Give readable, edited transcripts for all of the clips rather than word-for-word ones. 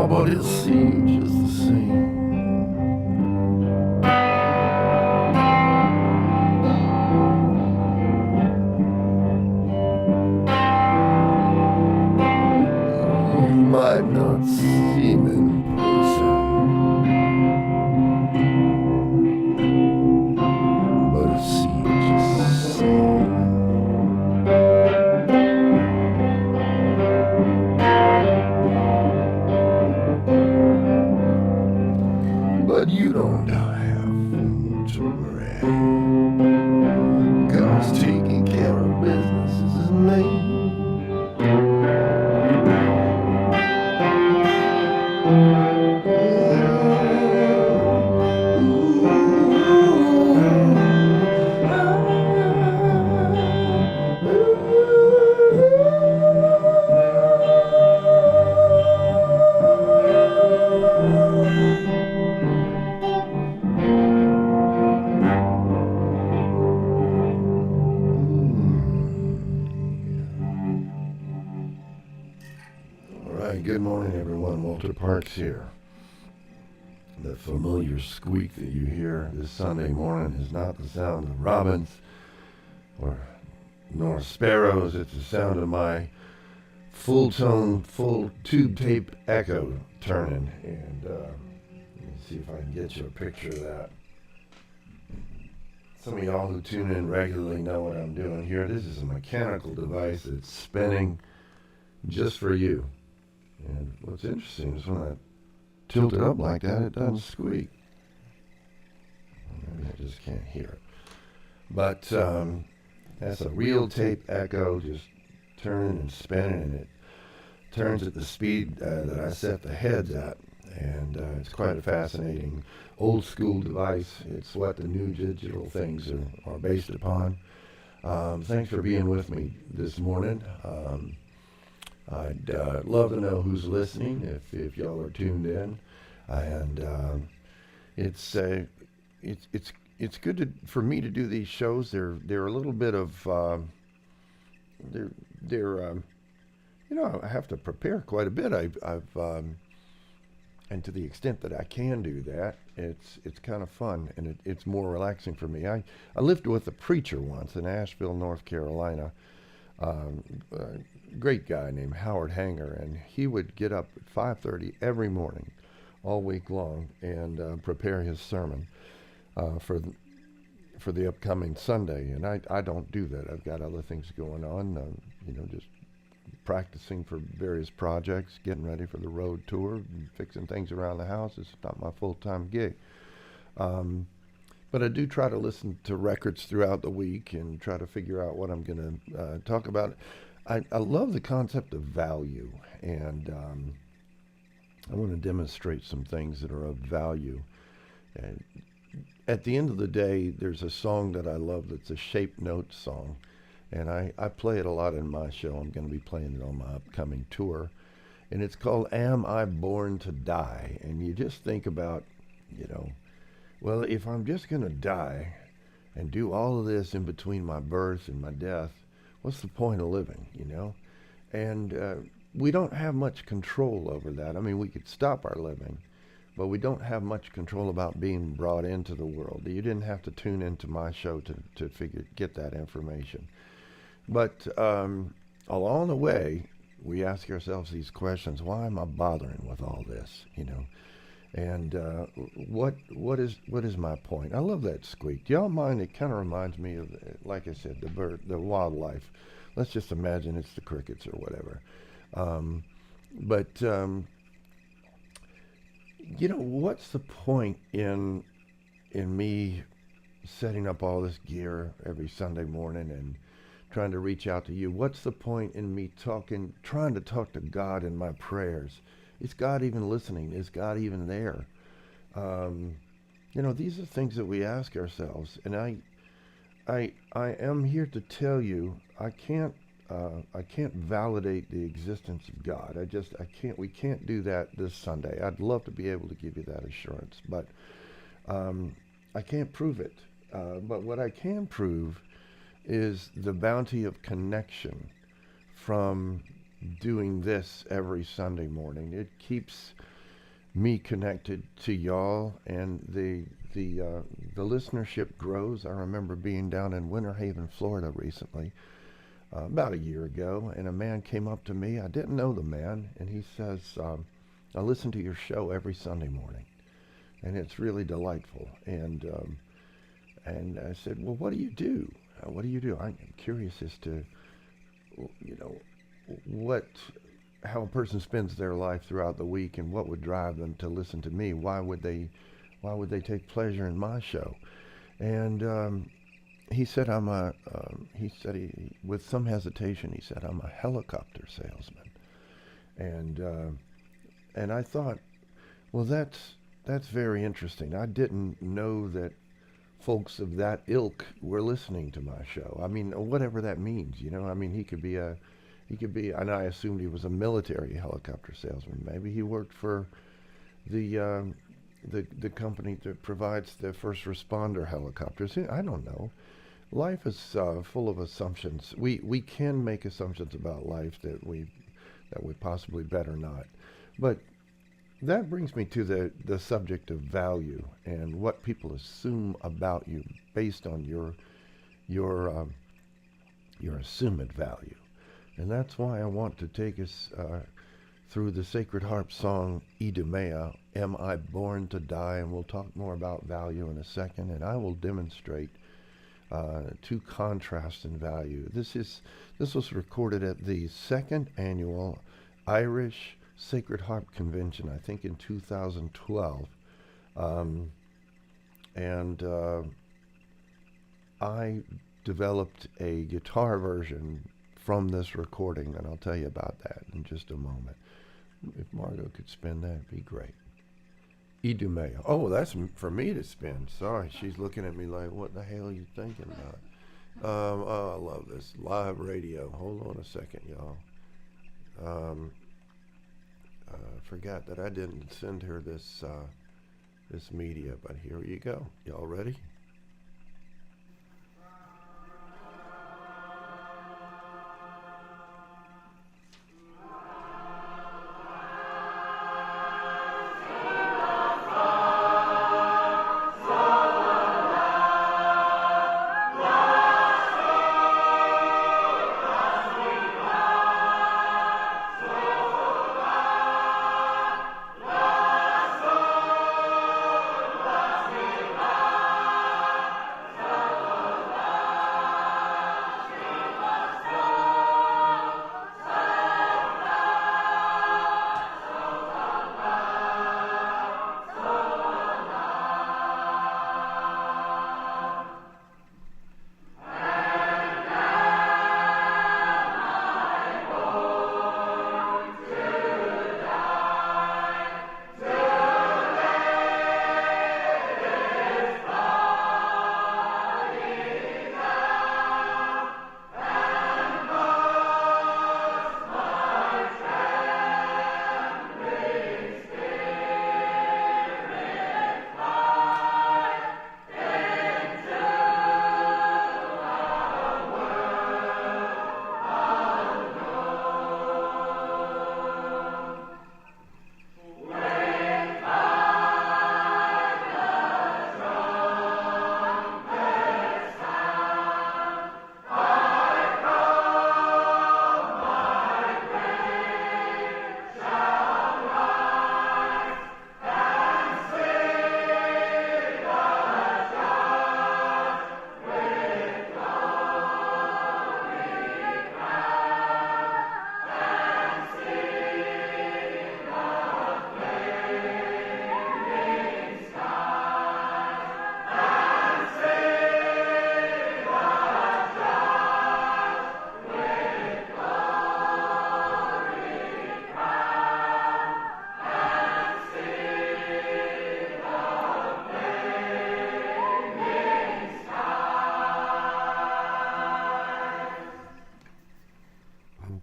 but it seems just the same. You might not see him in person, but it seems just the same. But you don't have to worry, 'cause taking care of business is his name. Good morning, everyone. Walter Parks here. The familiar squeak that you hear this Sunday morning is not the sound of robins nor sparrows. It's the sound of my full tone, full tube tape echo turning. And let me see if I can get you a picture of that. Some of y'all who tune in regularly know what I'm doing here. This is a mechanical device that's spinning just for you. And what's interesting is when I tilt it up like that, it doesn't squeak. Maybe I just can't hear it. But that's a real tape echo, just turning and spinning, and it turns at the speed that I set the heads at. And it's quite a fascinating old school device. It's what the new digital things are based upon. Thanks for being with me this morning. I'd love to know who's listening if y'all are tuned in, and it's good for me to do these shows. They're a little bit of I have to prepare quite a bit. I've and to the extent that I can do that, it's kind of fun, and it's more relaxing for me. I lived with a preacher once in Asheville, North Carolina. A great guy named Howard Hanger, and he would get up at 5:30 every morning, all week long, and prepare his sermon for the upcoming Sunday. And I don't do that. I've got other things going on. Just practicing for various projects, getting ready for the road tour, fixing things around the house. It's not my full-time gig. But I do try to listen to records throughout the week and try to figure out what I'm going to talk about. I love the concept of value, and I want to demonstrate some things that are of value. And at the end of the day, there's a song that I love that's a shape note song, and I play it a lot in my show. I'm going to be playing it on my upcoming tour, and it's called Am I Born to Die? And you just think about, well, if I'm just going to die and do all of this in between my birth and my death, what's the point of living, And we don't have much control over that. I mean, we could stop our living, but we don't have much control about being brought into the world. You didn't have to tune into my show to get that information. But along the way, we ask ourselves these questions. Why am I bothering with all this, And what is my point? I love that squeak. Do y'all mind? It kind of reminds me of, like I said, the wildlife. Let's just imagine it's the crickets or whatever. What's the point in me setting up all this gear every Sunday morning and trying to reach out to you? What's the point in me trying to talk to God in my prayers? Is God even listening? Is God even there? These are things that we ask ourselves, and I am here to tell you I can't validate the existence of God. We can't do that this Sunday. I'd love to be able to give you that assurance, but I can't prove it. But what I can prove is the bounty of connection from doing this every Sunday morning. It keeps me connected to y'all, and the listenership grows. I remember being down in Winter Haven, Florida recently, about a year ago, and a man came up to me. I didn't know the man, and he says, "I listen to your show every Sunday morning, and it's really delightful." And I said, "Well, what do you do? What do you do?" I'm curious as to, you know, what how a person spends their life throughout the week and what would drive them to listen to me. Why would they take pleasure in my show? And he said with some hesitation, he said, "I'm a helicopter salesman." And and I thought, well, that's very interesting. I didn't know that folks of that ilk were listening to my show. I mean, whatever that means, you know. I mean, he could be, and I assumed he was a military helicopter salesman. Maybe he worked for the the company that provides the first responder helicopters. I don't know. Life is full of assumptions. We can make assumptions about life that we possibly better not. But that brings me to the subject of value and what people assume about you based on your assumed value. And that's why I want to take us through the Sacred Harp song, Idumea, Am I Born to Die? And we'll talk more about value in a second, and I will demonstrate two contrasts in value. This was recorded at the second annual Irish Sacred Harp Convention, I think in 2012. And I developed a guitar version from this recording, and I'll tell you about that in just a moment. If Margot could spin that, it'd be great. Idumea. Oh, that's for me to spin. Sorry, she's looking at me like, what the hell are you thinking about? Oh, I love this. Live radio. Hold on a second, y'all. Forgot that I didn't send her this media, but here you go. Y'all ready?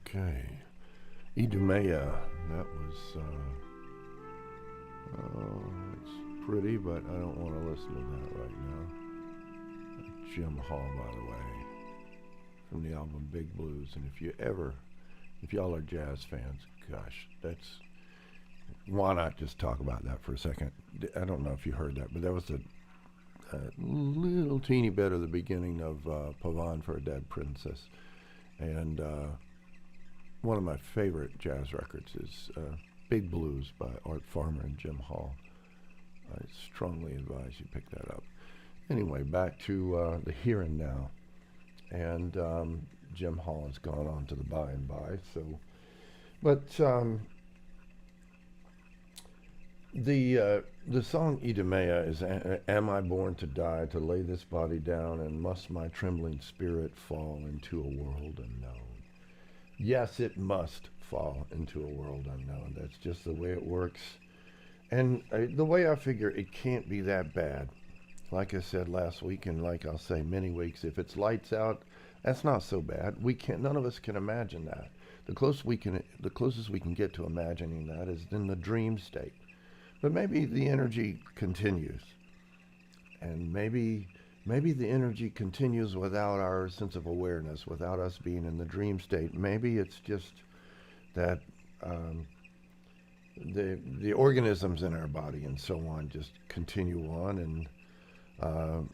Okay. Idumea. That was, oh, it's pretty, but I don't want to listen to that right now. Jim Hall, by the way, from the album Big Blues. And if y'all are jazz fans, gosh, why not just talk about that for a second? I don't know if you heard that, but that was a little teeny bit of the beginning of Pavane for a Dead Princess. And one of my favorite jazz records is Big Blues by Art Farmer and Jim Hall. I strongly advise you pick that up. Anyway, back to the here and now. And Jim Hall has gone on to the by and by. So, but the song Idemea is Am I born to die, to lay this body down, and must my trembling spirit fall into a world unknown? Yes, it must fall into a world unknown. That's just the way it works. And the way I figure it can't be that bad. Like I said last week, and like I'll say many weeks, if it's lights out, that's not so bad. We can't. None of us can imagine that. The closest we can get to imagining that is in the dream state. But maybe the energy continues, and maybe the energy continues without our sense of awareness, without us being in the dream state. Maybe it's just that the organisms in our body and so on just continue on, and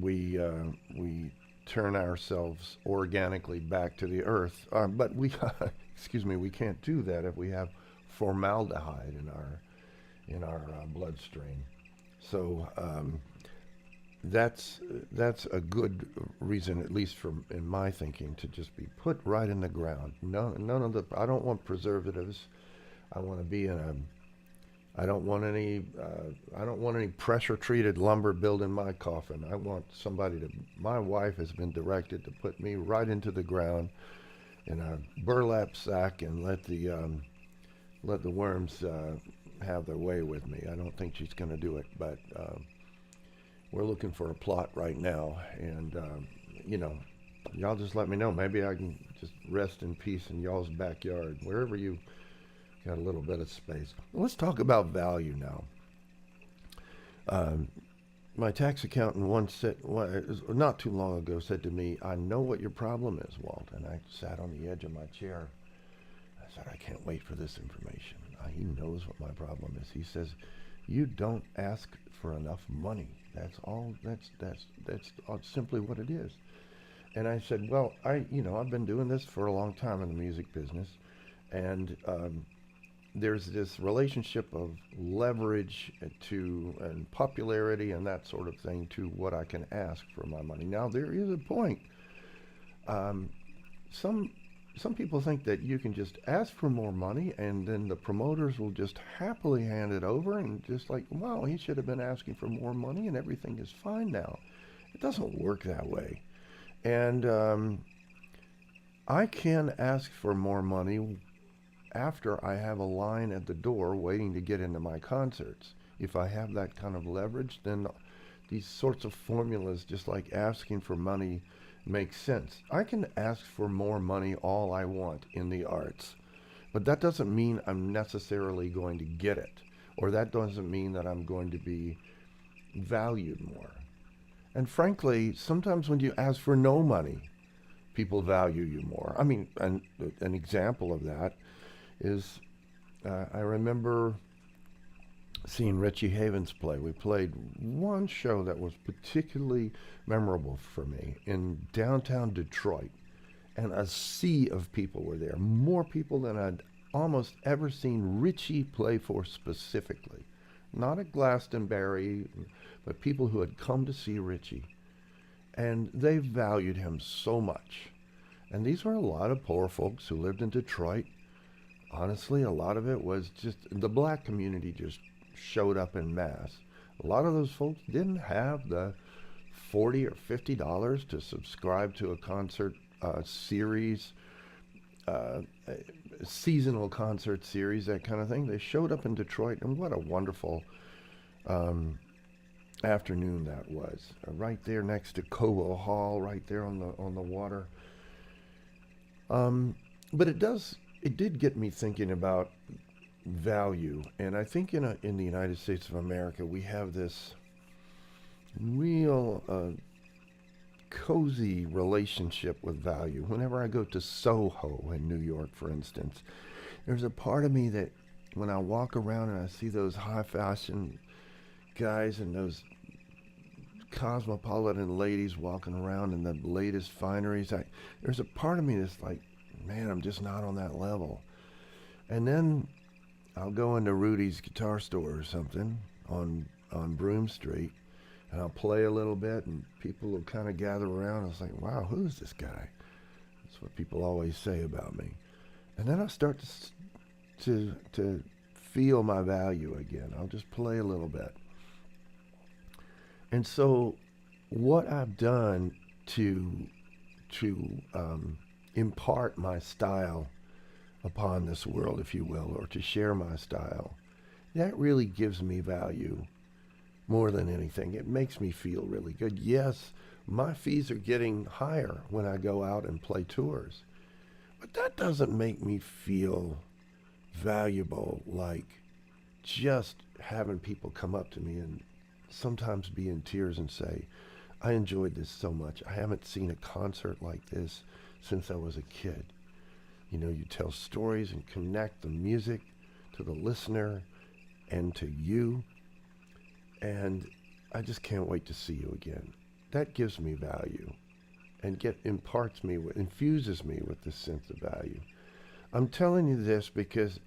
we turn ourselves organically back to the earth. But we, excuse me, we can't do that if we have formaldehyde in our bloodstream. So that's a good reason, at least in my thinking, to just be put right in the ground. None of the. I don't want preservatives. I want to be in a. I don't want any pressure treated lumber built in my coffin. I want somebody to. My wife has been directed to put me right into the ground in a burlap sack and let the worms have their way with me. I don't think she's going to do it, but we're looking for a plot right now, and y'all just let me know. Maybe I can just rest in peace in y'all's backyard, wherever you got a little bit of space. Let's talk about value now. My tax accountant once said, not too long ago, said to me, "I know what your problem is, Walt." And I sat on the edge of my chair. I said, "I can't wait for this information." He knows what my problem is. He says, "You don't ask for enough money. That's all. That's simply what it is." And I said, "Well, I've been doing this for a long time in the music business, and there's this relationship of leverage and popularity and that sort of thing to what I can ask for my money. Now, there is a point. Some people think that you can just ask for more money and then the promoters will just happily hand it over and just like, wow, he should have been asking for more money and everything is fine now. It doesn't work that way. And I can ask for more money after I have a line at the door waiting to get into my concerts. If I have that kind of leverage, then these sorts of formulas, just like asking for money, makes sense. I can ask for more money all I want in the arts, but that doesn't mean I'm necessarily going to get it, or that doesn't mean that I'm going to be valued more. And frankly, sometimes when you ask for no money, people value you more. I mean, an example of that is I remember seeing Richie Havens play. We played one show that was particularly memorable for me in downtown Detroit, and a sea of people were there, more people than I'd almost ever seen Richie play for specifically. Not at Glastonbury, but people who had come to see Richie. And they valued him so much. And these were a lot of poor folks who lived in Detroit. Honestly, a lot of it was just the black community just showed up in mass. A lot of those folks didn't have the $40 or $50 to subscribe to a concert series, seasonal concert series, that kind of thing. They showed up in Detroit, and what a wonderful afternoon that was. Right there next to Cobo Hall, right there on the water. But it did get me thinking about value, and I think in the United States of America we have this real cozy relationship with value. Whenever I go to Soho in New York, for instance, there's a part of me that when I walk around and I see those high fashion guys and those cosmopolitan ladies walking around in the latest fineries, there's a part of me that's like, man, I'm just not on that level. And then I'll go into Rudy's guitar store or something on Broome Street, and I'll play a little bit, and people will kind of gather around. I was like, wow, who is this guy? That's what people always say about me. And then I'll start to feel my value again. I'll just play a little bit. And so, what I've done to impart my style upon this world, if you will, or to share my style, that really gives me value more than anything. It makes me feel really good. Yes, my fees are getting higher when I go out and play tours, but that doesn't make me feel valuable like just having people come up to me and sometimes be in tears and say, I enjoyed this so much. I haven't seen a concert like this since I was a kid. You know, you tell stories and connect the music to the listener and to you. And I just can't wait to see you again. That gives me value and infuses me with this sense of value. I'm telling you this because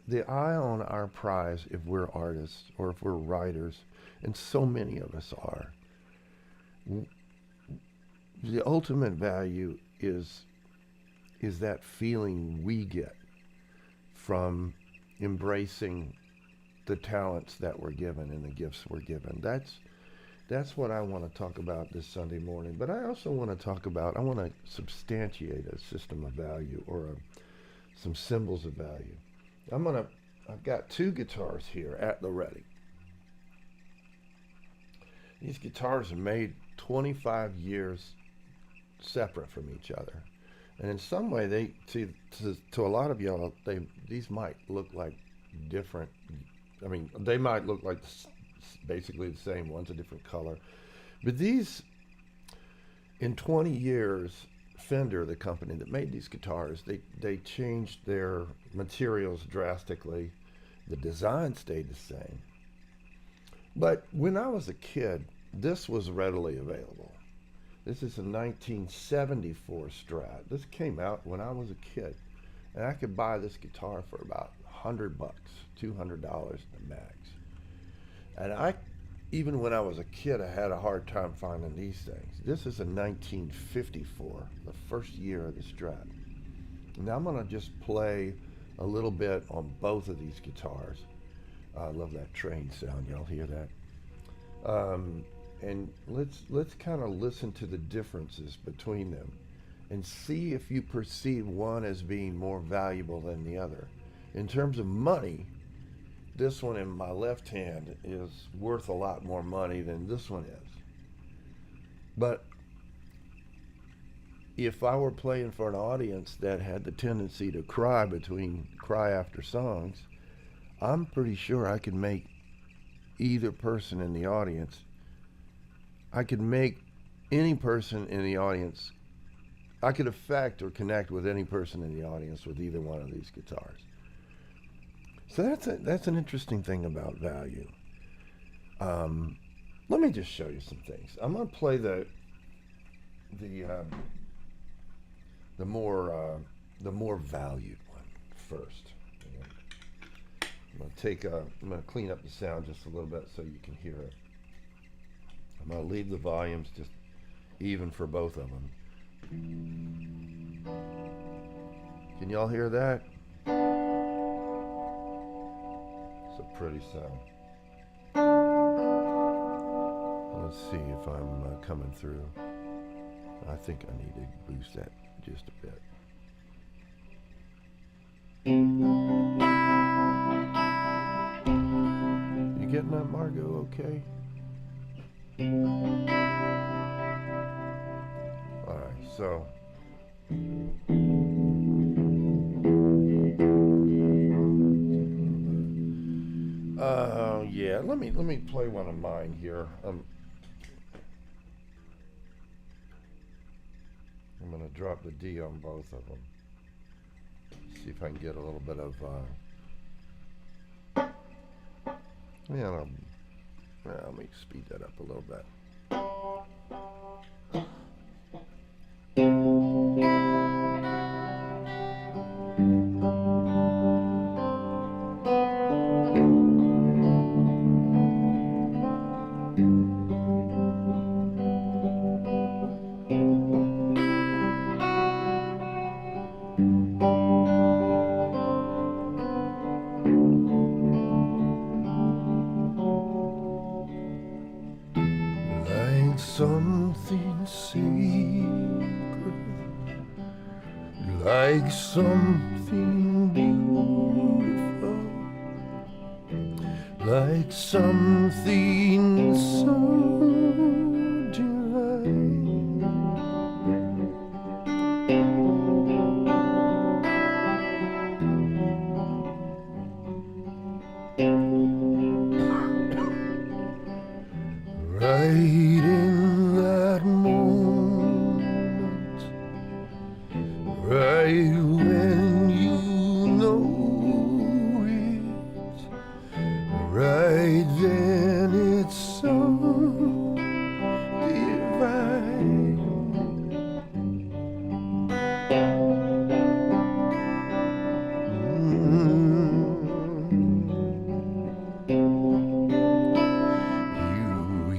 the eye on our prize, if we're artists or if we're writers, and so many of us are, the ultimate value is that feeling we get from embracing the talents that we're given and the gifts we're given. That's what I want to talk about this Sunday morning. But I also want I want to substantiate a system of value or some symbols of value. I've got two guitars here at the ready. These guitars are made 25 years separate from each other. And in some way, to a lot of y'all, these might look like different. I mean, they might look like basically the same one's a different color. But these, in 20 years, Fender, the company that made these guitars, they changed their materials drastically. The design stayed the same. But when I was a kid, this was readily available. This is a 1974 Strat. This came out when I was a kid. And I could buy this guitar for about $100, $200 the max. And even when I was a kid, I had a hard time finding these things. This is a 1954, the first year of the Strat. Now I'm gonna just play a little bit on both of these guitars. I love that train sound. Y'all hear that? And let's kind of listen to the differences between them and see if you perceive one as being more valuable than the other. In terms of money, this one in my left hand is worth a lot more money than this one is. But if I were playing for an audience that had the tendency to cry after songs, I'm pretty sure I could make either person in the audience, I could make any person in the audience, I could affect or connect with any person in the audience with either one of these guitars. So that's an interesting thing about value. Let me just show you some things. I'm going to play the more valued one first. I'm going to clean up the sound just a little bit so you can hear it. I'm going to leave the volumes just even for both of them. Can y'all hear that? It's a pretty sound. Let's see if I'm coming through. I think I need to boost that just a bit. You getting that, Margot? Okay. All right, so yeah, let me play one of mine here. I'm gonna drop the D on both of them. See if I can get a little bit of Yeah, let me speed that up a little bit. Like something secret, like something beautiful, like something so right in that moment, right when you know it, right then it's so divine.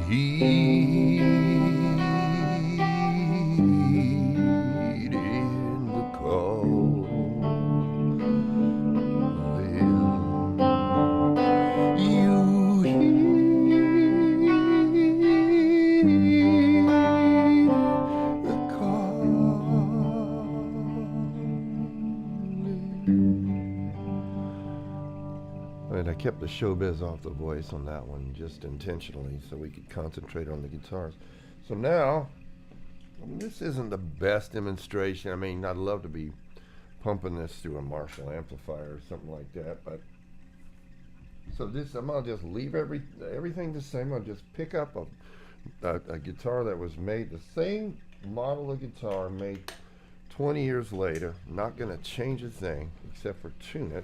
You heed in the calling. You heed the calling. And I kept the showbiz off the voice on that one just intentionally so we could concentrate on the guitars. So now, this isn't the best demonstration. I mean, I'd love to be pumping this through a Marshall amplifier or something like that, but so this, I'm gonna just leave everything the same. I'll just pick up a guitar that was made, the same model of guitar made 20 years later. I'm not gonna change a thing except for tune it.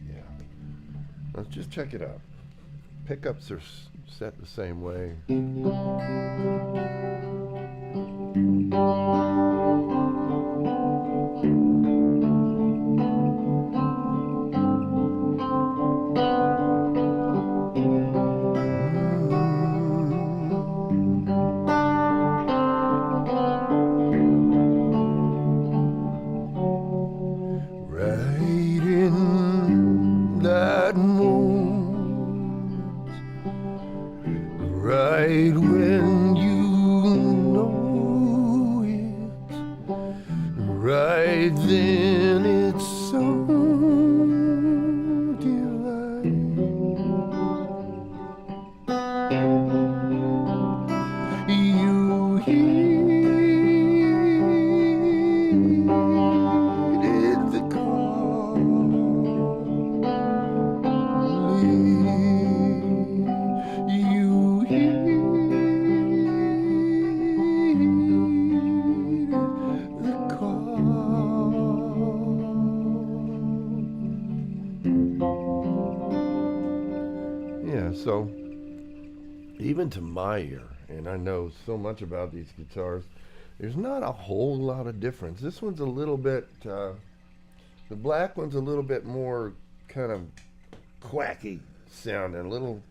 Yeah, let's just check it out. Pickups are set the same way. Right in that moment, right when you know it, right then it's so divine. You heeded the calling. You heeded the calling. Yeah, so even to my ear, and I know so much about these guitars, there's not a whole lot of difference. This one's a little bit, the black one's a little bit more kind of quacky sounding, a little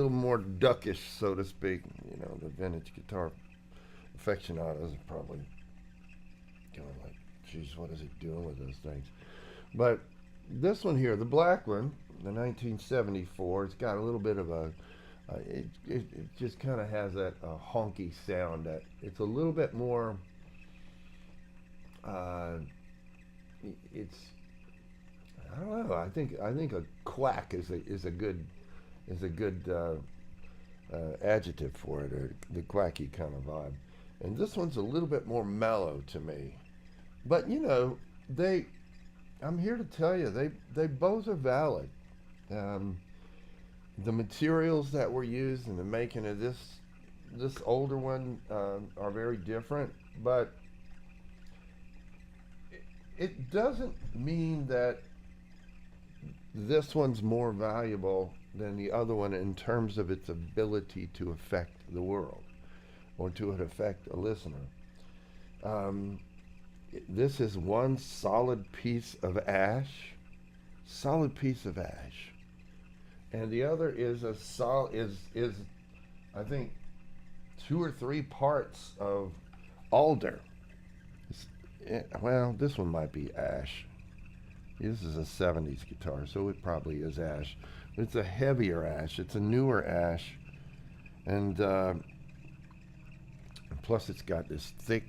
more duckish, so to speak. You know, the vintage guitar aficionados are probably going like, geez, what is he doing with those things? But this one here, the black one, the 1974, it's got a little bit of a it just kind of has that honky sound. That it's a little bit more. It's I don't know. I think a quack is a good adjective for it, or the quacky kind of vibe. And this one's a little bit more mellow to me. But you know, I'm here to tell you they both are valid. The materials that were used in the making of this older one are very different, but it doesn't mean that this one's more valuable than the other one in terms of its ability to affect the world or to affect a listener. Um, this is one solid piece of ash, and the other is a solid is I think 2 or 3 parts of alder. Well, this one might be ash. This is a 70s guitar, so it probably is ash. But it's a heavier ash. It's a newer ash, and plus it's got this thick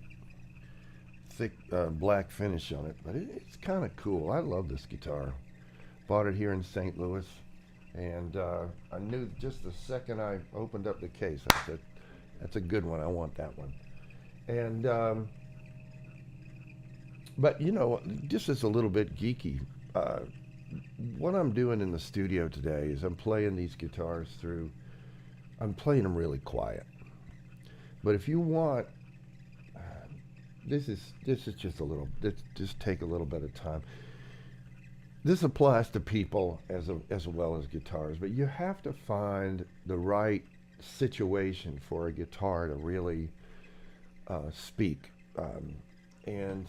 black finish on it. But it's kind of cool. I love this guitar. Bought it here in St. Louis, and I knew just the second I opened up the case, I said, "That's a good one. I want that one." And but just as a little bit geeky, uh, what I'm doing in the studio today is I'm playing these guitars through. I'm playing them really quiet. But if you want, this is just a little. Just take a little bit of time. This applies to people as well as guitars, but you have to find the right situation for a guitar to really speak, and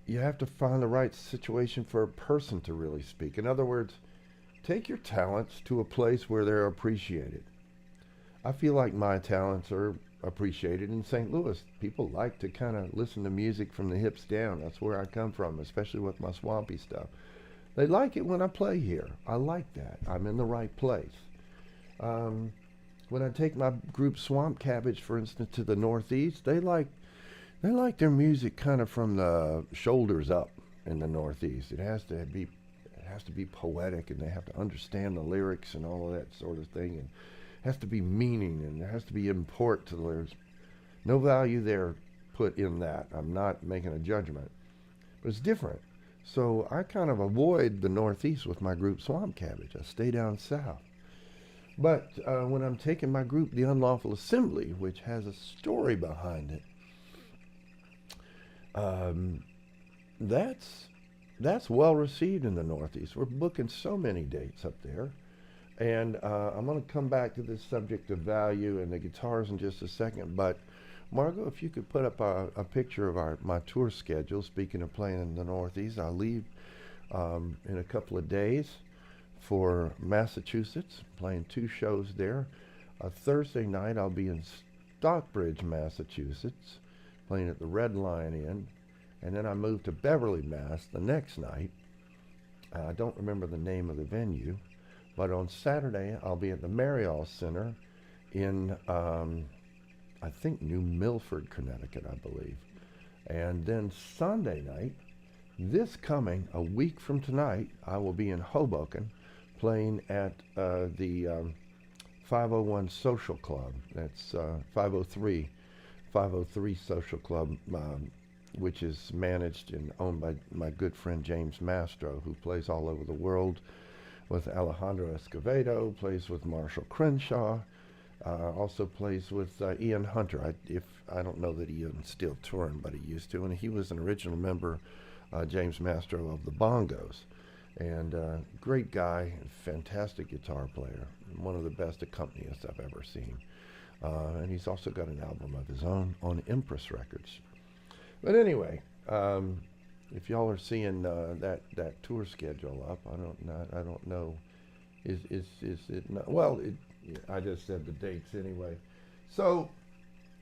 you have to find the right situation for a person to really speak. In other words, take your talents to a place where they're appreciated. I feel like my talents are appreciated in St. Louis. People like to kind of listen to music from the hips down. That's where I come from, especially with my swampy stuff. They like it when I play here. I like that. I'm in the right place. When I take my group Swamp Cabbage, for instance, to the Northeast, they like their music kind of from the shoulders up in the Northeast. It has to be poetic, and they have to understand the lyrics and all of that sort of thing, and it has to be meaning, and there has to be import to the lyrics. No value there put in that. I'm not making a judgment, but it's different. So I kind of avoid the Northeast with my group Swamp Cabbage. I stay down south. But when I'm taking my group, the Unlawful Assembly, which has a story behind it, that's well received in the Northeast. We're booking so many dates up there. And I'm going to come back to this subject of value and the guitars in just a second. But Margot, if you could put up a picture of my tour schedule. Speaking of playing in the Northeast, I'll leave in a couple of days for Massachusetts, playing 2 shows there. Thursday night, I'll be in Stockbridge, Massachusetts, playing at the Red Lion Inn. And then I move to Beverly, Mass. the next night. I don't remember the name of the venue. But on Saturday, I'll be at the Marial Center in, I think, New Milford, Connecticut, I believe. And then Sunday night, a week from tonight, I will be in Hoboken playing at the 501 Social Club. That's 503 Social Club, which is managed and owned by my good friend James Mastro, who plays all over the world with Alejandro Escovedo, plays with Marshall Crenshaw, also plays with Ian Hunter. I don't know that Ian's still touring, but he used to, and he was an original member, James Mastro, of the Bongos. And great guy, fantastic guitar player, one of the best accompanists I've ever seen. And he's also got an album of his own on Empress Records. But anyway, if y'all are seeing that tour schedule up, I don't know. Is it not? Well, I just said the dates anyway. So,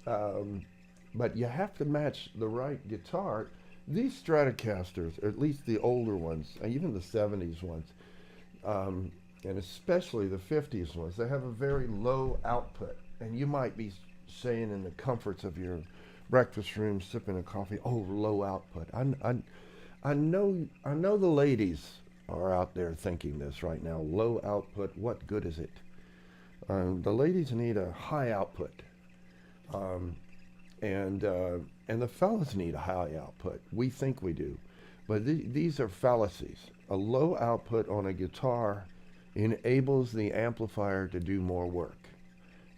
but you have to match the right guitar. These Stratocasters, or at least the older ones, even the 70s ones, and especially the 50s ones, they have a very low output. And you might be saying in the comforts of your breakfast room, sipping a coffee, oh, low output. I know the ladies are out there thinking this right now. Low output, what good is it? The ladies need a high output. And the fellas need a high output. We think we do. But these are fallacies. A low output on a guitar enables the amplifier to do more work.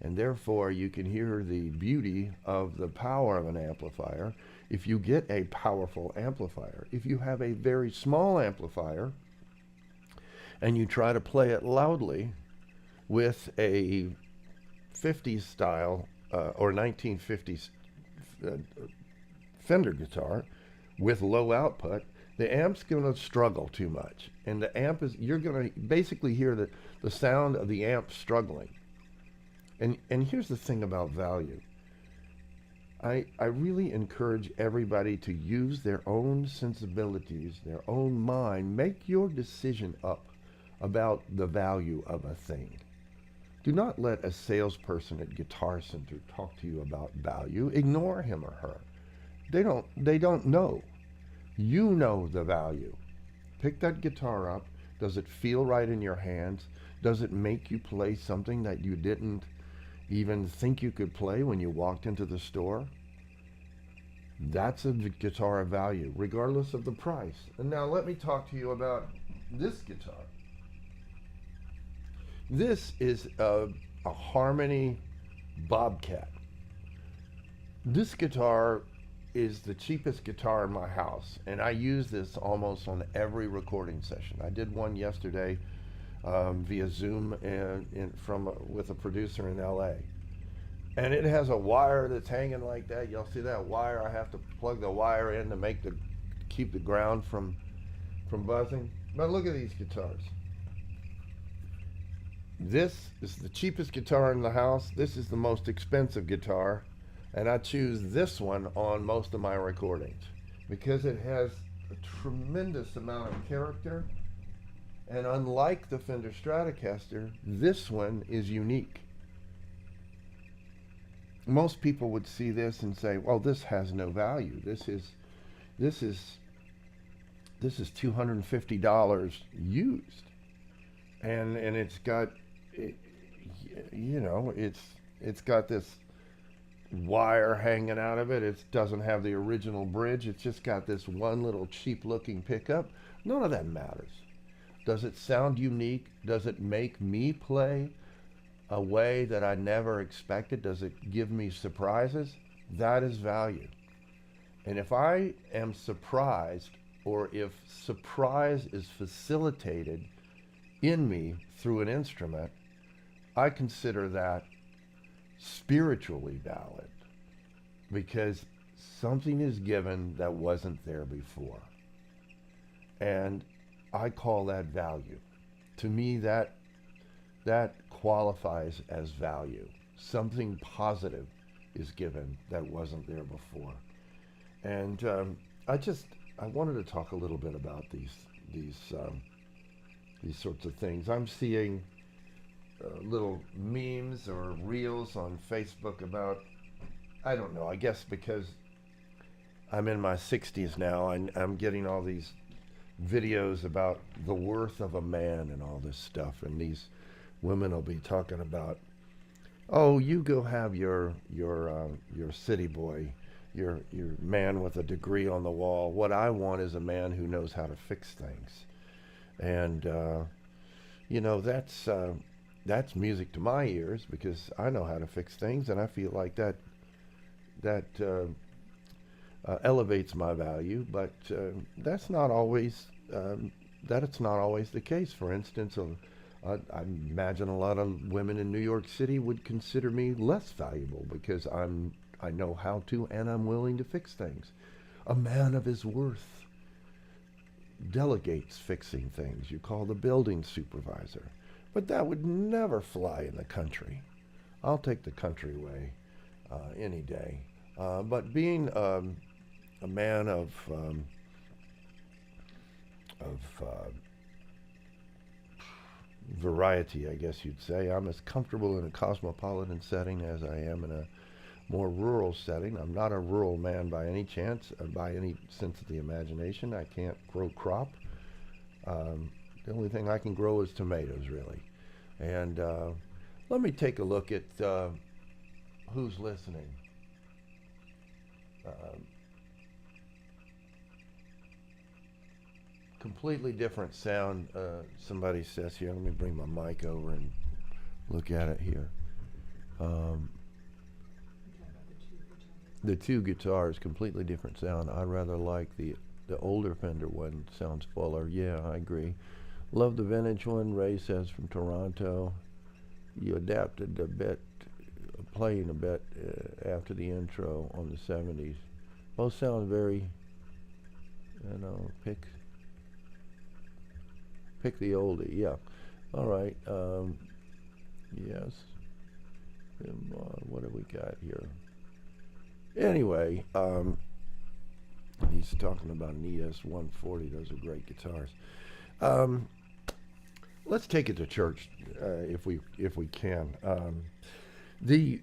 And therefore, you can hear the beauty of the power of an amplifier if you get a powerful amplifier. If you have a very small amplifier and you try to play it loudly with a 50s style or 1950s Fender guitar with low output, the amp's going to struggle too much. And the amp is, you're going to basically hear the sound of the amp struggling. And here's the thing about value. I really encourage everybody to use their own sensibilities, their own mind. Make your decision up about the value of a thing. Do not let a salesperson at Guitar Center talk to you about value. Ignore him or her. They don't know. You know the value. Pick that guitar up. Does it feel right in your hands? Does it make you play something that you didn't even think you could play when you walked into the store? That's a guitar of value, regardless of the price. And now let me talk to you about this guitar. This is a Harmony Bobcat. This guitar is the cheapest guitar in my house, and I use this almost on every recording session. I did one yesterday via Zoom with a producer in LA. And it has a wire that's hanging like that. You'll see that wire. I have to plug the wire in to keep the ground from buzzing. But look at these guitars. This is the cheapest guitar in the house. This is the most expensive guitar. And I choose this one on most of my recordings because it has a tremendous amount of character. And unlike the Fender Stratocaster, this one is unique. Most people would see this and say, well, this has no value. This is $250 used. And it's got, it's got this wire hanging out of it. It doesn't have the original bridge. It's just got this one little cheap looking pickup. None of that matters. Does it sound unique? Does it make me play a way that I never expected? Does it give me surprises? That is value. And if I am surprised, or if surprise is facilitated in me through an instrument, I consider that spiritually valid, because something is given that wasn't there before. And I call that value. To me, that qualifies as value. Something positive is given that wasn't there before. And I wanted to talk a little bit about these sorts of things. I'm seeing little memes or reels on Facebook about, I don't know, I guess because I'm in my 60s now, I'm getting all these videos about the worth of a man and all this stuff, and these women will be talking about, oh, you go have your city boy, your man with a degree on the wall. What I want is a man who knows how to fix things. And that's music to my ears, because I know how to fix things, and I feel like that elevates my value. But that's not always the case. For instance, I imagine a lot of women in New York City would consider me less valuable because I know how to, and I'm willing to fix things. A man of his worth delegates fixing things. You call the building supervisor. But that would never fly in the country. I'll take the country way any day. But being a man of variety, I guess you'd say, I'm as comfortable in a cosmopolitan setting as I am in a more rural setting. I'm not a rural man by any chance, by any sense of the imagination. I can't grow crop. The only thing I can grow is tomatoes, really. And let me take a look at who's listening. Completely different sound, somebody says here. Let me bring my mic over and look at it here. the two guitars, completely different sound. I rather like the older Fender one. Sounds fuller. Yeah, I agree. Love the vintage one. Ray says from Toronto. You adapted a bit, playing a bit after the intro on the 70s. Both sound very, pick the oldie. Yeah. All right. Yes. What do we got here? Anyway, he's talking about an ES 140. Those are great guitars. Let's take it to church if we can. The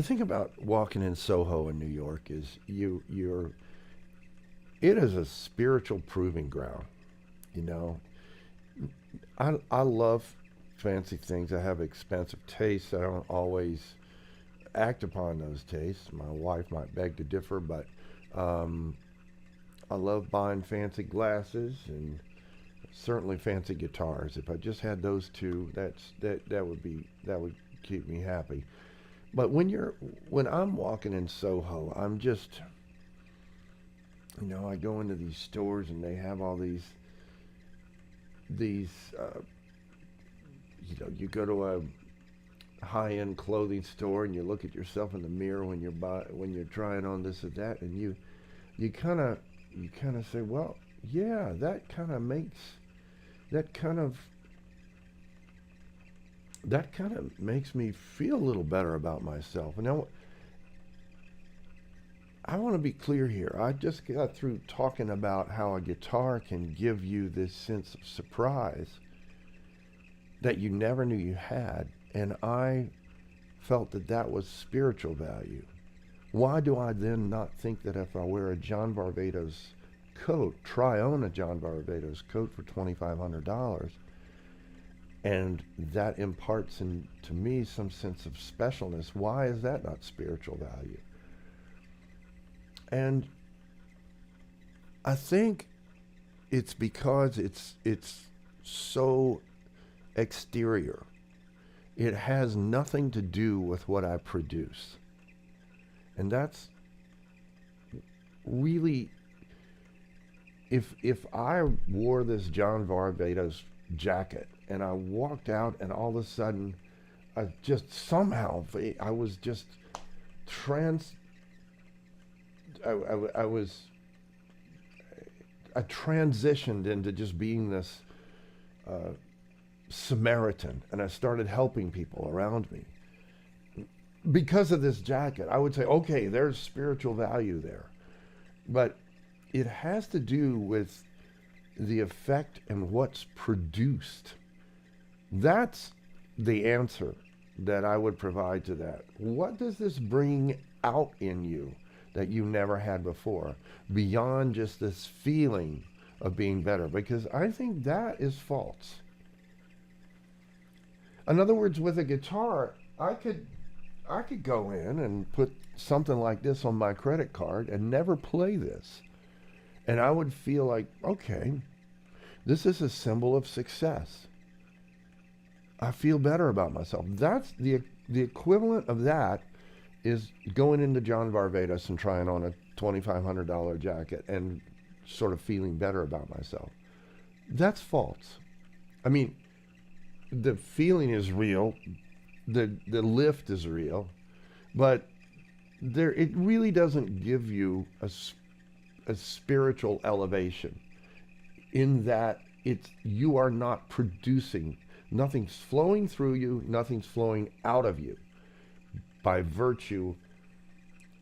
thing about walking in Soho in New York is it is a spiritual proving ground. You know, I love fancy things. I have expensive tastes. I don't always act upon those tastes. My wife might beg to differ, but I love buying fancy glasses and certainly fancy guitars. If I just had those two, that would keep me happy. But when I'm walking in Soho, I'm just, I go into these stores and they have all these you go to a high-end clothing store and you look at yourself in the mirror when you're trying on this or that, and you kind of say, well, yeah, that kind of makes me feel a little better about myself. And now I want to be clear here. I just got through talking about how a guitar can give you this sense of surprise that you never knew you had, and I felt that was spiritual value. Why do I then not think that if I wear a John Varvatos coat, try on a John Varvatos coat for $2,500, and that imparts to me some sense of specialness? Why is that not spiritual value? And I think it's because it's so exterior. It has nothing to do with what I produce. And that's really, if I wore this John Varvatos jacket and I walked out and all of a sudden I just somehow, I was just I transitioned into just being this Samaritan, and I started helping people around me because of this jacket. I would say, okay, there's spiritual value there, but it has to do with the effect and what's produced. That's the answer that I would provide to that. What does this bring out in you that you never had before, beyond just this feeling of being better? Because I think that is false. In other words, with a guitar, I could go in and put something like this on my credit card and never play this. And I would feel like, okay, this is a symbol of success. I feel better about myself. That's the equivalent of that is going into John Varvatos and trying on a $2,500 jacket and sort of feeling better about myself. That's false. I mean, the feeling is real, the lift is real, but it really doesn't give you a spiritual elevation, in that you are not producing, nothing's flowing through you, nothing's flowing out of you by virtue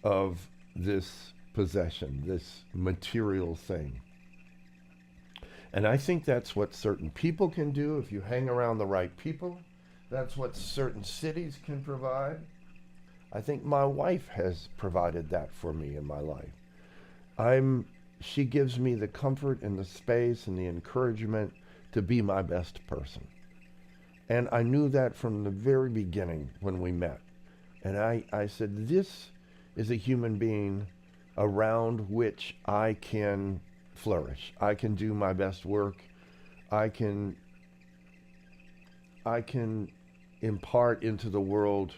of this possession, this material thing. And I think that's what certain people can do if you hang around the right people. That's what certain cities can provide. I think my wife has provided that for me in my life. She gives me the comfort and the space and the encouragement to be my best person. And I knew that from the very beginning when we met. And I said, this is a human being around which I can flourish. I can do my best work. I can impart into the world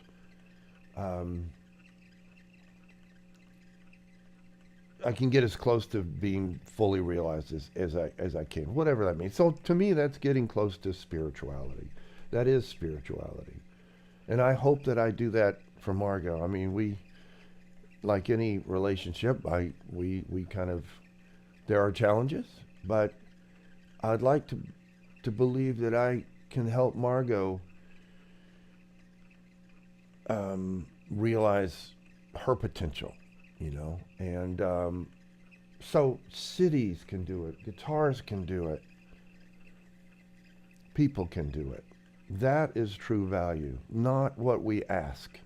I can get as close to being fully realized as I can, whatever that means. So to me, that's getting close to spirituality. That is spirituality. And I hope that I do that for Margot. I mean, we, like any relationship, we kind of, there are challenges, but I'd like to believe that I can help Margot realize her potential, you know. And so cities can do it, guitars can do it, people can do it. That is true value, not what we ask.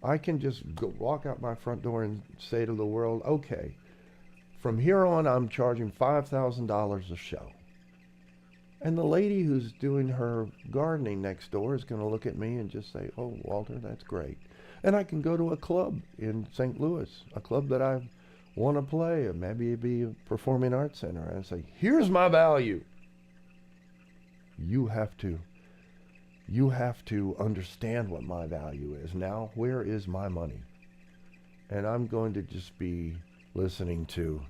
I can just walk out my front door and say to the world, okay, from here on I'm charging $5,000 a show. And the lady who's doing her gardening next door is going to look at me and just say, oh, Walter, that's great. And I can go to a club in St. Louis, a club that I want to play, or maybe it'd be a performing arts center, and say, here's my value. You have to understand what my value is. Now, where is my money? And I'm going to just be listening to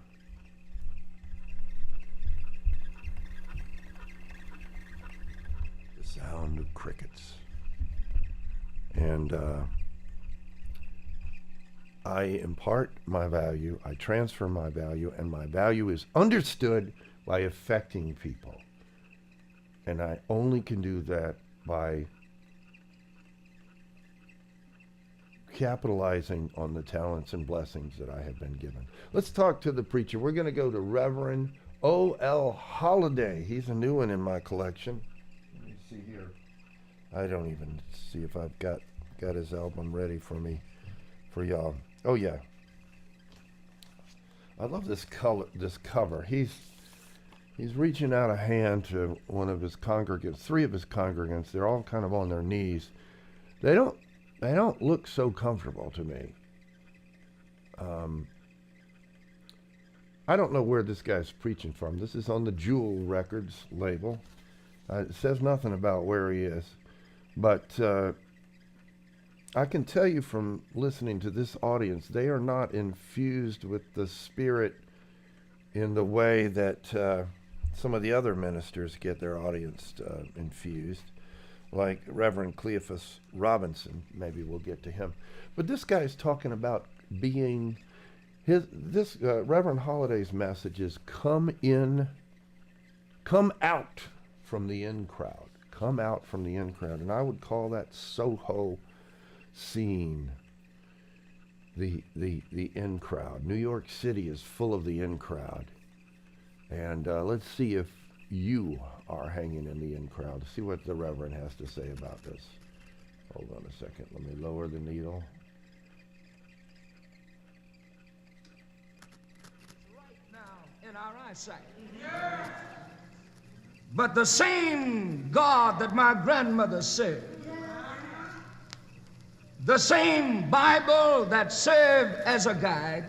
the sound of crickets. And I impart my value, I transfer my value, and my value is understood by affecting people. And I only can do that by capitalizing on the talents and blessings that I have been given. Let's talk to the preacher. We're going to go to Reverend O.L. Holiday. He's a new one in my collection. Let me see here. I don't even see if I've got his album ready for me, for y'all. Oh yeah. I love this cover. He's reaching out a hand to one of his congregants, three of his congregants. They're all kind of on their knees. They don't look so comfortable to me. I don't know where this guy's preaching from. This is on the Jewel Records label. It says nothing about where he is. But I can tell you from listening to this audience, they are not infused with the Spirit in the way that some of the other ministers get their audience infused, like Reverend Cleophas Robinson. Maybe we'll get to him. But this guy's talking about being Reverend Holiday's message is come out from the in crowd. Come out from the in crowd. And I would call that Soho scene the in crowd. New York City is full of the in crowd. And let's see if you are hanging in the in crowd. See what the Reverend has to say about this. Hold on a second. Let me lower the needle. Right now in our eyesight. Yeah. But the same God that my grandmother served, the same Bible that served as a guide,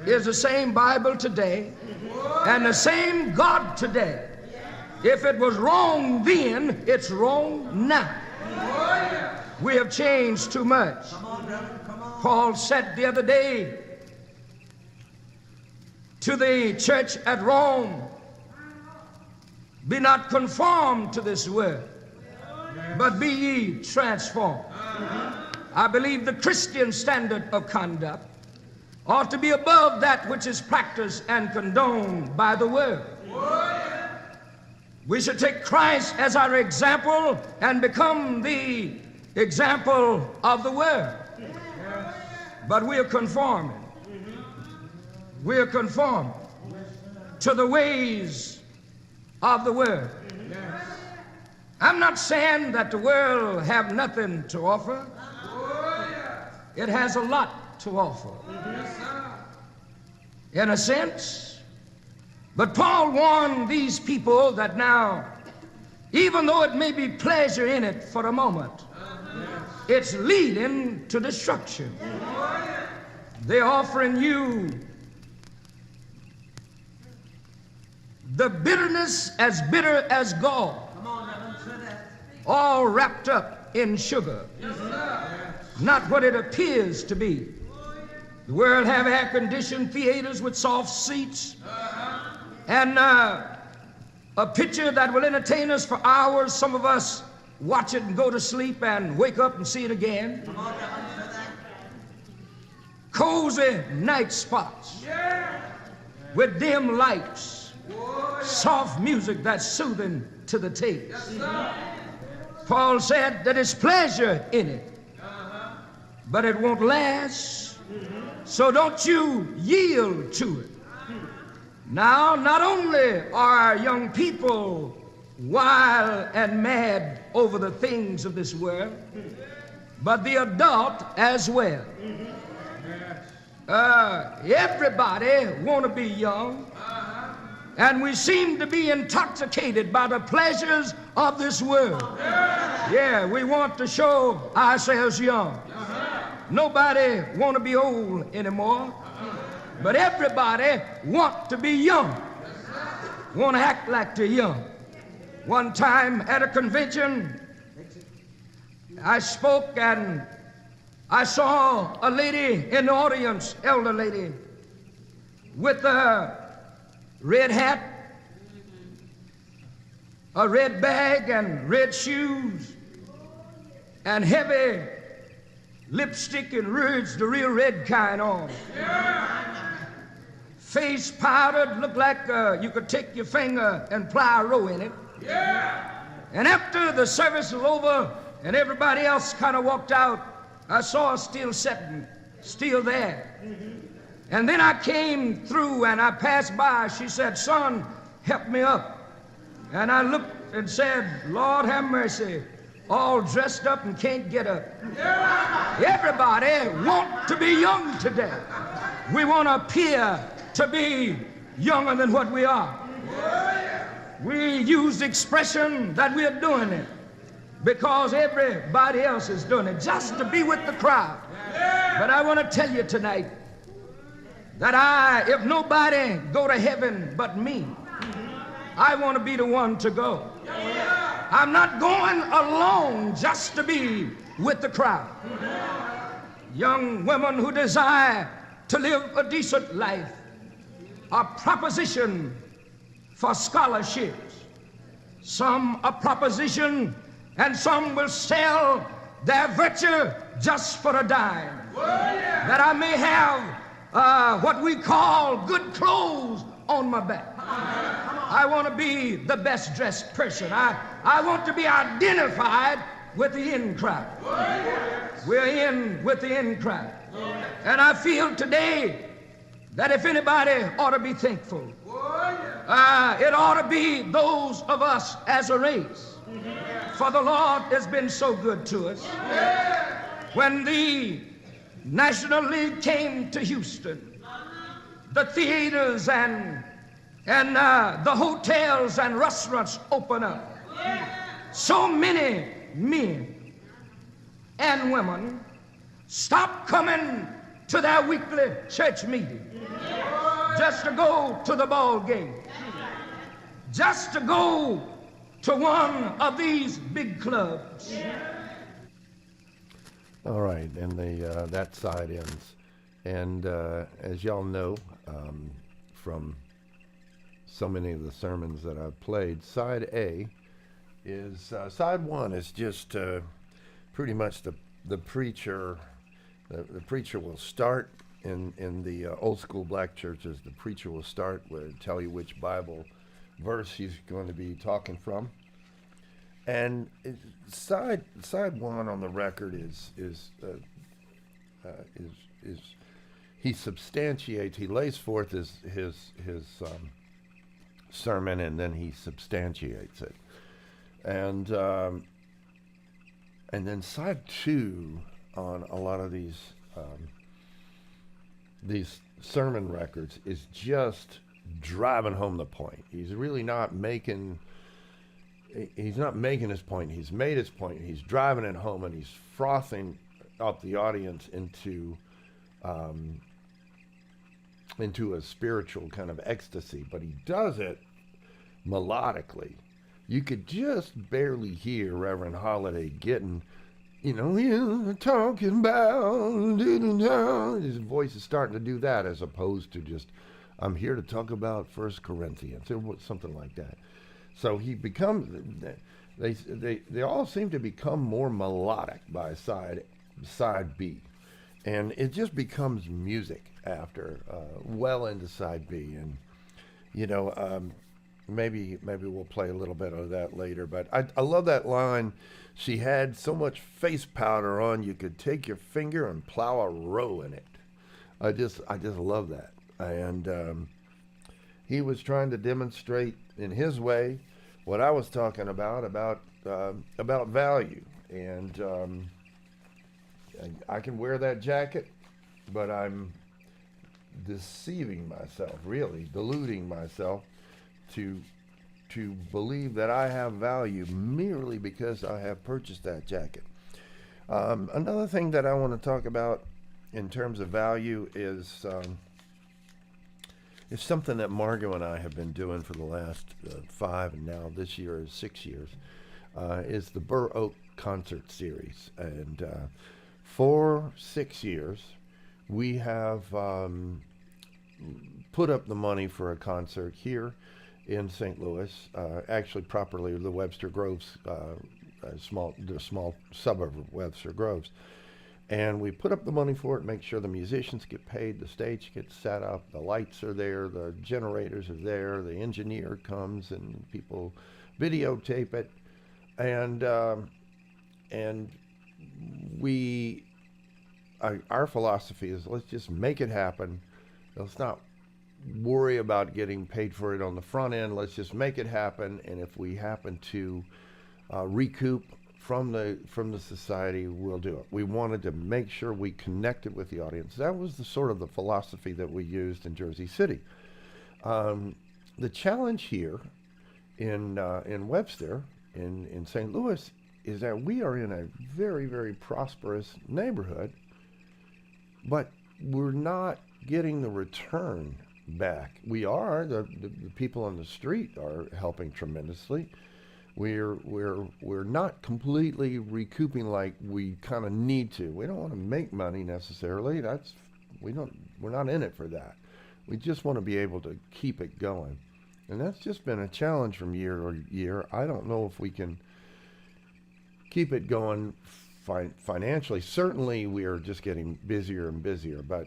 is the same Bible today, and the same God today. If it was wrong then, it's wrong now. We have changed too much. Paul said the other day to the church at Rome, be not conformed to this world, but be ye transformed. I believe the Christian standard of conduct ought to be above that which is practiced and condoned by the world. We should take Christ as our example and become the example of the world. But we are conforming. We are conforming to the ways of the world. I'm not saying that the world have nothing to offer. It has a lot to offer, in a sense. But Paul warned these people that now, even though it may be pleasure in it for a moment, it's leading to destruction. They're offering you the bitterness as bitter as gall, all wrapped up in sugar. Not what it appears to be. The world have air-conditioned theaters with soft seats and a picture that will entertain us for hours. Some of us watch it and go to sleep and wake up and see it again. Cozy night spots with dim lights, soft music that's soothing to the taste. Paul said that there's pleasure in it, but it won't last. So don't you yield to it. Now, not only are young people wild and mad over the things of this world, but the adult as well. Everybody want to be young, and we seem to be intoxicated by the pleasures of this world. Yeah, we want to show ourselves young. Nobody want to be old anymore, but everybody want to be young, want to act like they're young. One time at a convention, I spoke and I saw a lady in the audience, elder lady, with a red hat, a red bag and red shoes, and heavy lipstick and rouge, the real red kind on. Face powdered, looked like you could take your finger and ply a row in it. And after the service was over and everybody else kind of walked out, I saw her still sitting, still there. And then I came through and I passed by. She said, "Son, help me up." And I looked and said, "Lord have mercy, all dressed up and can't get up." Everybody want to be young today. We want to appear to be younger than what we are. We use the expression that we are doing it because everybody else is doing it, just to be with the crowd. But I want to tell you tonight that if nobody go to heaven but me, I want to be the one to go. I'm not going alone just to be with the crowd. Young women who desire to live a decent life are proposition for scholarships. Some a proposition, and some will sell their virtue just for a dime. That I may have what we call good clothes on my back. I want to be the best dressed person. I want to be identified with the in crowd. We're in with the in crowd. And I feel today that if anybody ought to be thankful, it ought to be those of us as a race. For the Lord has been so good to us. When the National League came to Houston, the theaters and the hotels and restaurants opened up. So many men and women stopped coming to their weekly church meeting just to go to the ball game, just to go to one of these big clubs. All right, and that side ends. And as y'all know from so many of the sermons that I've played, side A is, side one is just pretty much the preacher. The preacher will start in the old school black churches. The preacher will start with tell you which Bible verse he's going to be talking from, and side one on the record is he substantiates. He lays forth his sermon, and then he substantiates it, and then side two on a lot of these sermon records is just driving home the point. He's really not making. He's not making his point. He's made his point. He's driving it home, and he's frothing up the audience into a spiritual kind of ecstasy. But he does it melodically. You could just barely hear Reverend Holiday getting you know, you're talking about, his voice is starting to do that as opposed to just, I'm here to talk about First Corinthians or something like that. So he becomes, they all seem to become more melodic by side B, and it just becomes music after well into side B, and you know, maybe we'll play a little bit of that later. But I love that line. She had so much face powder on, you could take your finger and plow a row in it. I just love that. And he was trying to demonstrate in his way what I was talking about value. And I can wear that jacket, but I'm deceiving myself, really deluding myself to believe that I have value merely because I have purchased that jacket. Another thing that I want to talk about in terms of value is something that Margot and I have been doing for the last 5 and now this year is 6 years, is the Burr Oak concert series. And for 6 years, we have put up the money for a concert here in St. Louis, actually properly the Webster Groves, the small suburb of Webster Groves. And we put up the money for it, make sure the musicians get paid, the stage gets set up, the lights are there, the generators are there, the engineer comes and people videotape it. And we, our philosophy is let's just make it happen. Let's not worry about getting paid for it on the front end. Let's just make it happen. And if we happen to recoup from the society, we'll do it. We wanted to make sure we connected with the audience. That was the sort of the philosophy that we used in Jersey City. The challenge here in Webster, in St. Louis, is that we are in a very, very prosperous neighborhood, but we're not getting the return back. We are, the people on the street are helping tremendously. We're not completely recouping like we kind of need to. We don't want to make money necessarily. We're not in it for that. We just want to be able to keep it going. And that's just been a challenge from year to year. I don't know if we can keep it going financially. Certainly we are just getting busier and busier, but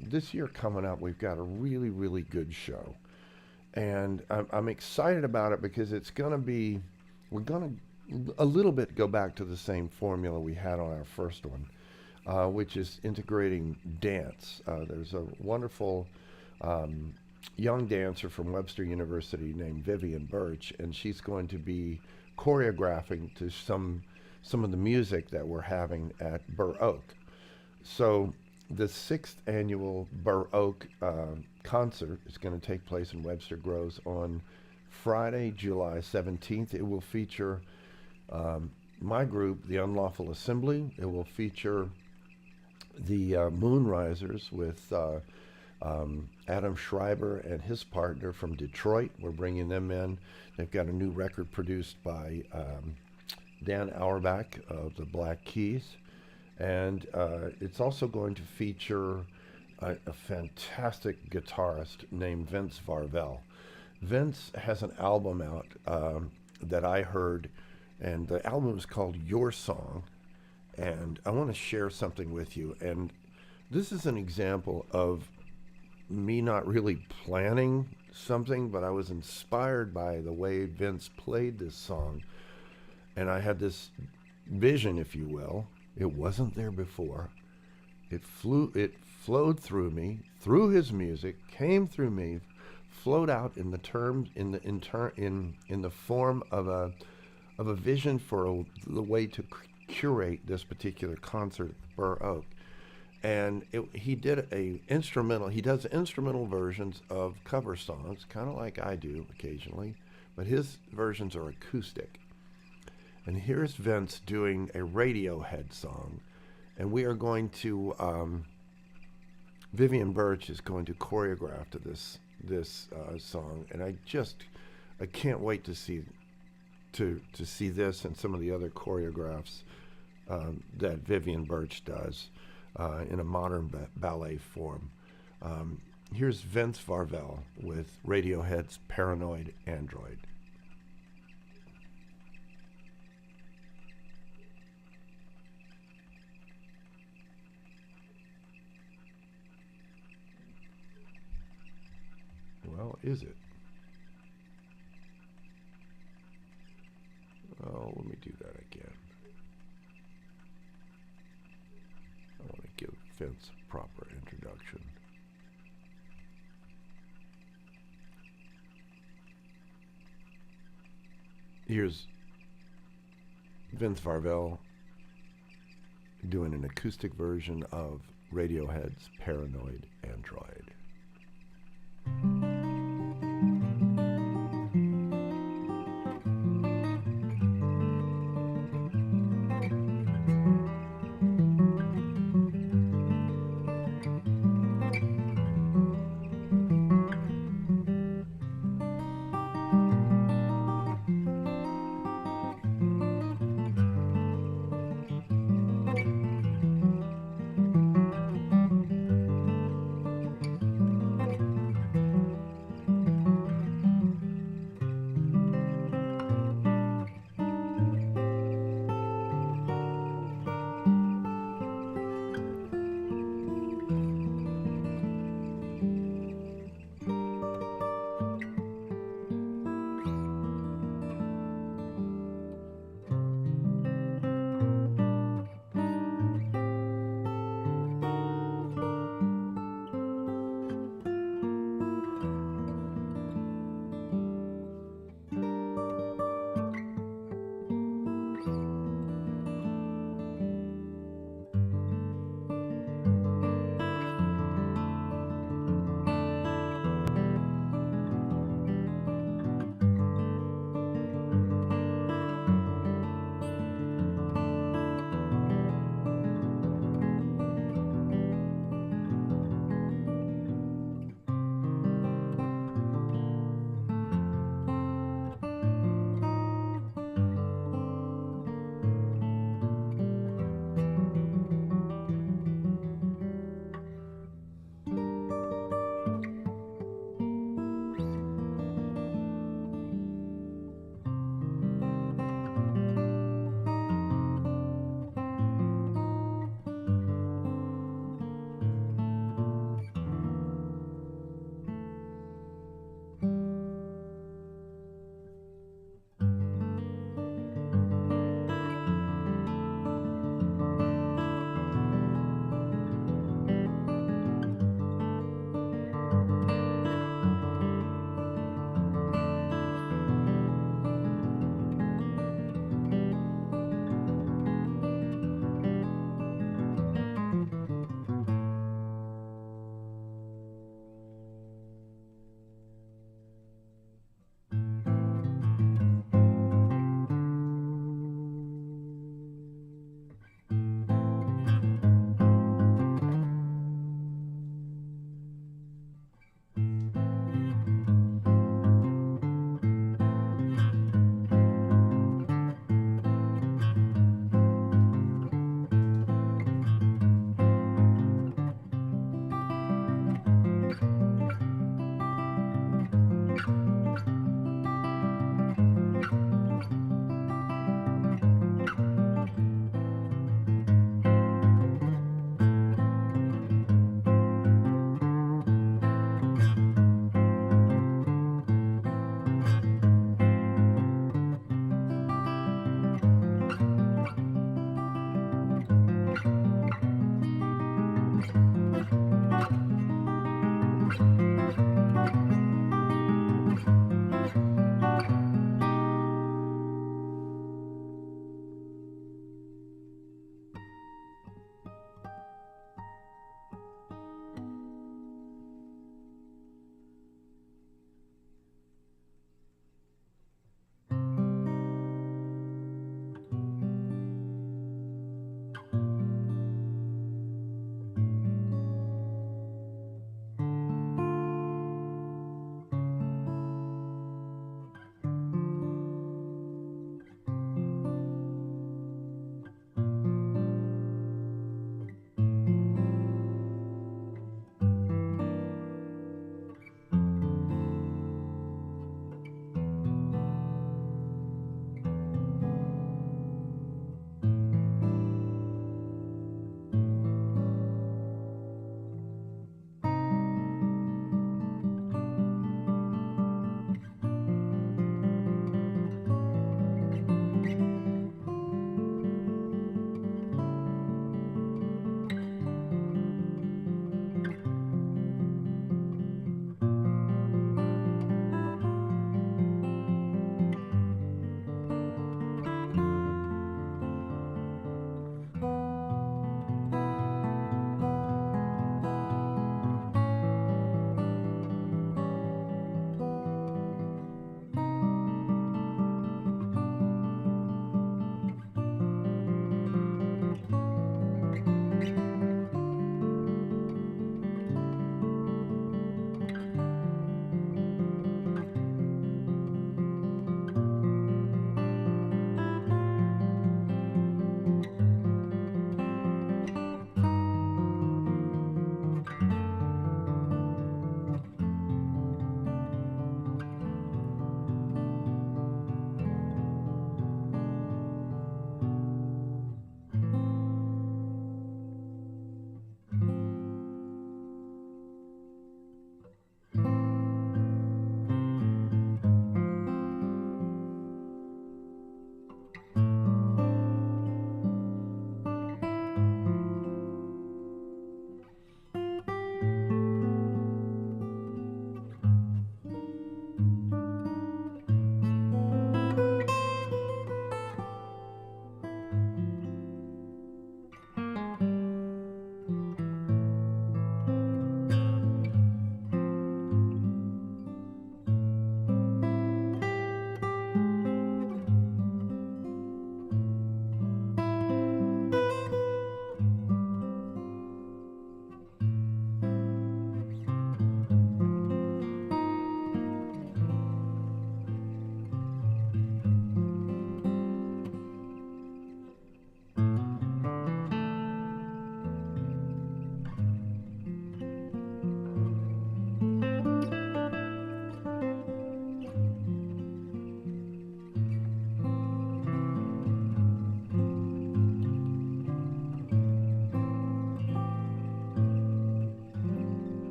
this year coming up, we've got a really, really good show. And I'm excited about it because we're going to a little bit go back to the same formula we had on our first one, which is integrating dance. There's a wonderful young dancer from Webster University named Vivian Birch, and she's going to be choreographing to some of the music that we're having at Burr Oak. So the 6th annual Burr Oak concert is going to take place in Webster Groves on Friday, July 17th. It will feature my group, the Unlawful Assembly. It will feature the Moonrisers with Adam Schreiber and his partner from Detroit. We're bringing them in. They've got a new record produced by Dan Auerbach of the Black Keys. And it's also going to feature a fantastic guitarist named Vince Varvel. Vince has an album out that I heard, and the album is called Your Song. And I want to share something with you. And this is an example of me not really planning something, but I was inspired by the way Vince played this song. And I had this vision, if you will. It wasn't there before. It flowed through me, through his music, came through me, flowed out in the terms, in the form of a vision for the way to curate this particular concert at Burr Oak. And he did he does instrumental versions of cover songs, kind of like I do occasionally, but his versions are acoustic. And here's Vince doing a Radiohead song, and we are going to, Vivian Birch is going to choreograph to this song, and I can't wait to see this and some of the other choreographs that Vivian Birch does in a modern ballet form. Here's Vince Varvel with Radiohead's Paranoid Android. Well, is it? Oh, let me do that again. I want to give Vince a proper introduction. Here's Vince Varvel doing an acoustic version of Radiohead's Paranoid Android.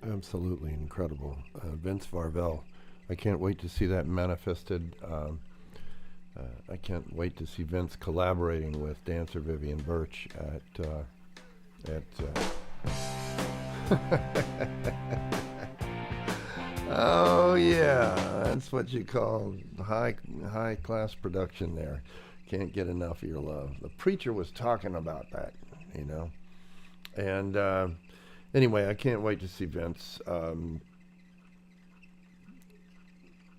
Absolutely incredible. Vince Varvel. I can't wait to see that manifested. I can't wait to see Vince collaborating with dancer Vivian Birch oh yeah, that's what you call high class production there. Can't get enough of your love. The preacher was talking about that, you know. And anyway, I can't wait to see Vince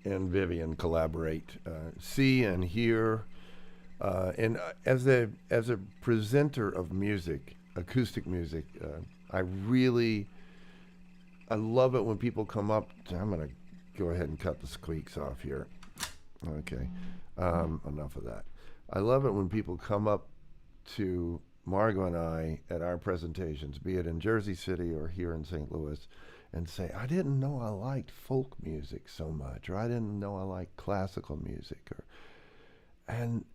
and Vivian collaborate, see and hear. And as a presenter of music, acoustic music, I love it when people come up. I'm gonna go ahead and cut the squeaks off here. Okay, enough of that. I love it when people come up to Margot and I at our presentations, be it in Jersey City or here in St. Louis, and say, I didn't know I liked folk music so much, or I didn't know I liked classical music, or and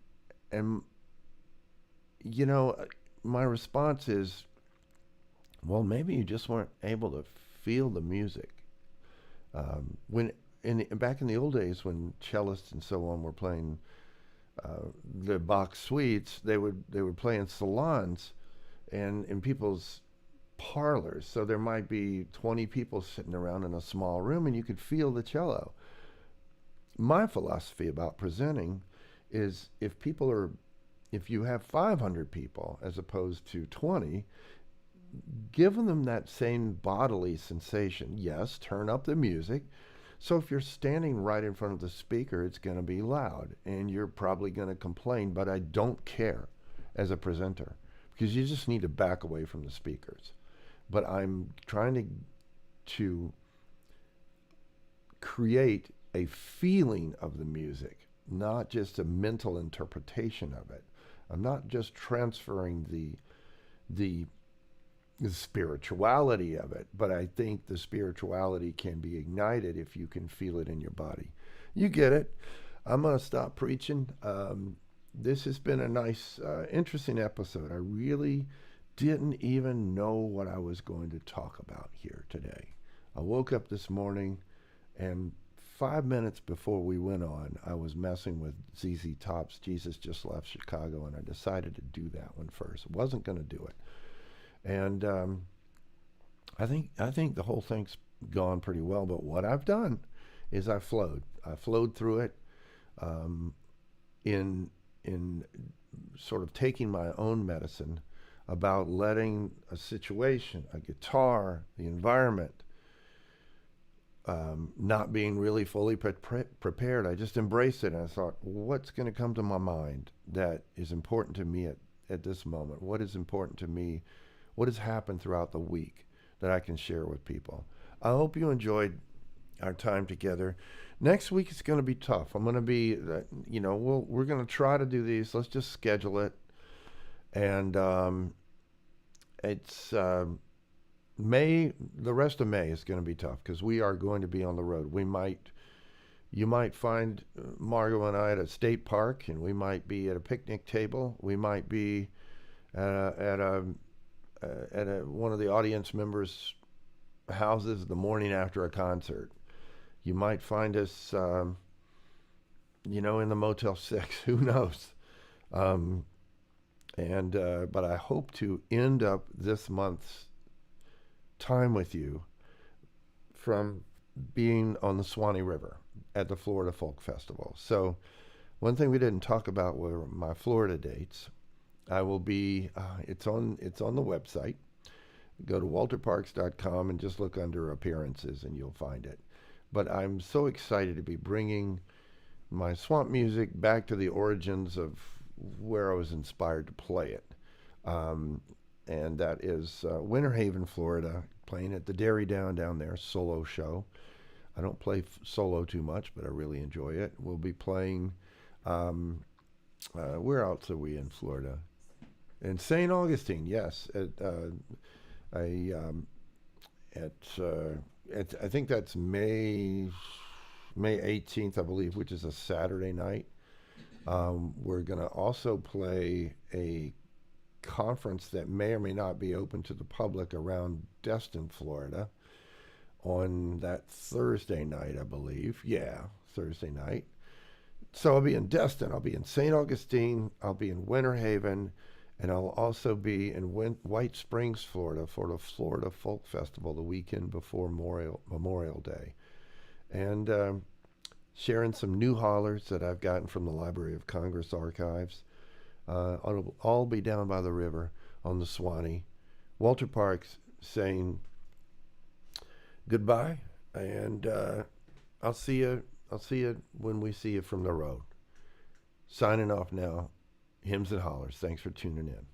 you know, my response is, well, maybe you just weren't able to feel the music. When back in the old days, when cellists and so on were playing the Bach suites, they would play in salons and in people's parlors. So there might be 20 people sitting around in a small room, and you could feel the cello. My philosophy about presenting is if you have 500 people as opposed to 20, giving them that same bodily sensation. Yes, turn up the music. So if you're standing right in front of the speaker, it's going to be loud and you're probably going to complain, but I don't care as a presenter because you just need to back away from the speakers. But I'm trying to create a feeling of the music, not just a mental interpretation of it. I'm not just transferring the spirituality of it, but I think the spirituality can be ignited if you can feel it in your body. You get it. I'm going to stop preaching. This has been a nice, interesting episode. I really didn't even know what I was going to talk about here today. I woke up this morning, and 5 minutes before we went on, I was messing with ZZ Top's Jesus Just Left Chicago, and I decided to do that one first. I wasn't going to do it. And I think the whole thing's gone pretty well. But what I've done is I flowed through it in sort of taking my own medicine about letting a situation, a guitar, the environment, not being really fully prepared. I just embraced it, and I thought, what's going to come to my mind that is important to me at this moment? What is important to me? What has happened throughout the week that I can share with people? I hope you enjoyed our time together. Next week is going to be tough. I'm going to be, we're going to try to do these. Let's just schedule it. And it's May. The rest of May is going to be tough because we are going to be on the road. You might find Margot and I at a state park, and we might be at a picnic table. We might be at one of the audience members' houses the morning after a concert. You might find us, in the Motel 6. Who knows? But I hope to end up this month's time with you from being on the Swanee River at the Florida Folk Festival. So one thing we didn't talk about were my Florida dates. I will be, it's on the website. Go to walterparks.com and just look under appearances and you'll find it. But I'm so excited to be bringing my swamp music back to the origins of where I was inspired to play it. And that is Winter Haven, Florida, playing at the Dairy down there, solo show. I don't play solo too much, but I really enjoy it. We'll be playing, where else are we in Florida? In St. Augustine, yes. I think that's May 18th, I believe, which is a Saturday night. We're going to also play a conference that may or may not be open to the public around Destin, Florida. on that Thursday night, I believe. Yeah, Thursday night. So I'll be in Destin, I'll be in St. Augustine, I'll be in Winter Haven, and I'll also be in White Springs, Florida for the Florida Folk Festival the weekend before Memorial Day. And sharing some new hollers that I've gotten from the Library of Congress archives. It'll all be down by the river on the Swanee. Walter Parks saying goodbye, and I'll see you. I'll see you when we see you from the road. Signing off now. Hymns and Hollers. Thanks for tuning in.